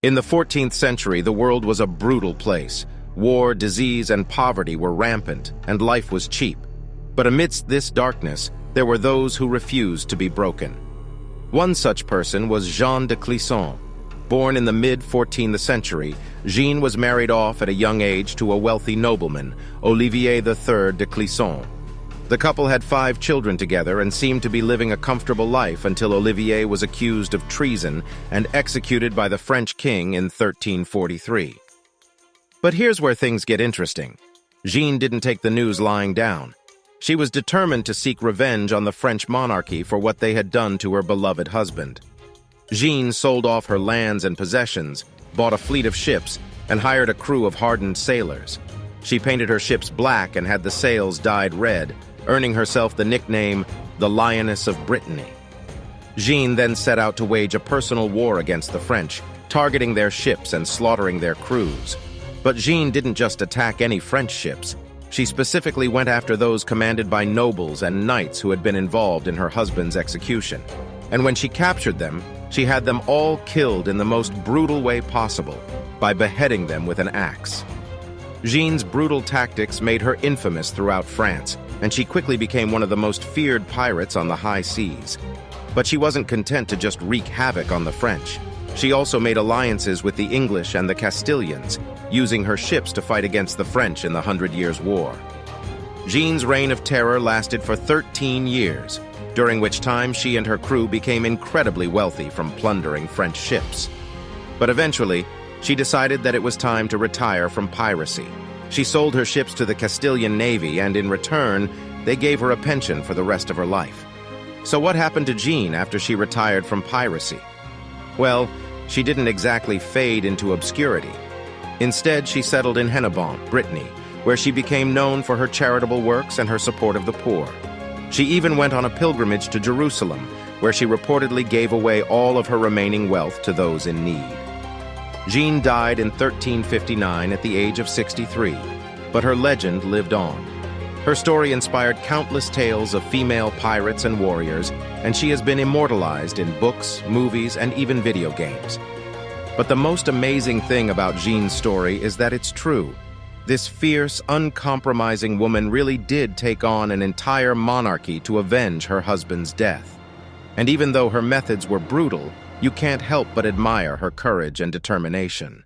In the 14th century, the world was a brutal place. War, disease, and poverty were rampant, and life was cheap. But amidst this darkness, there were those who refused to be broken. One such person was Jeanne de Clisson. Born in the mid-14th century, Jeanne was married off at a young age to a wealthy nobleman, Olivier III de Clisson. The couple had 5 children together and seemed to be living a comfortable life until Olivier was accused of treason and executed by the French king in 1343. But here's where things get interesting. Jeanne didn't take the news lying down. She was determined to seek revenge on the French monarchy for what they had done to her beloved husband. Jeanne sold off her lands and possessions, bought a fleet of ships, and hired a crew of hardened sailors. She painted her ships black and had the sails dyed red, earning herself the nickname the Lioness of Brittany. Jeanne then set out to wage a personal war against the French, targeting their ships and slaughtering their crews. But Jeanne didn't just attack any French ships. She specifically went after those commanded by nobles and knights who had been involved in her husband's execution. And when she captured them, she had them all killed in the most brutal way possible, by beheading them with an axe. Jeanne's brutal tactics made her infamous throughout France, and she quickly became one of the most feared pirates on the high seas. But she wasn't content to just wreak havoc on the French. She also made alliances with the English and the Castilians, using her ships to fight against the French in the 100 Years' War. Jeanne's reign of terror lasted for 13 years, during which time she and her crew became incredibly wealthy from plundering French ships. But eventually, she decided that it was time to retire from piracy. She sold her ships to the Castilian Navy, and in return, they gave her a pension for the rest of her life. So what happened to Jeanne after she retired from piracy? Well, she didn't exactly fade into obscurity. Instead, she settled in Hennebon, Brittany, where she became known for her charitable works and her support of the poor. She even went on a pilgrimage to Jerusalem, where she reportedly gave away all of her remaining wealth to those in need. Jeanne died in 1359 at the age of 63, but her legend lived on. Her story inspired countless tales of female pirates and warriors, and she has been immortalized in books, movies, and even video games. But the most amazing thing about Jeanne's story is that it's true. This fierce, uncompromising woman really did take on an entire monarchy to avenge her husband's death. And even though her methods were brutal, you can't help but admire her courage and determination.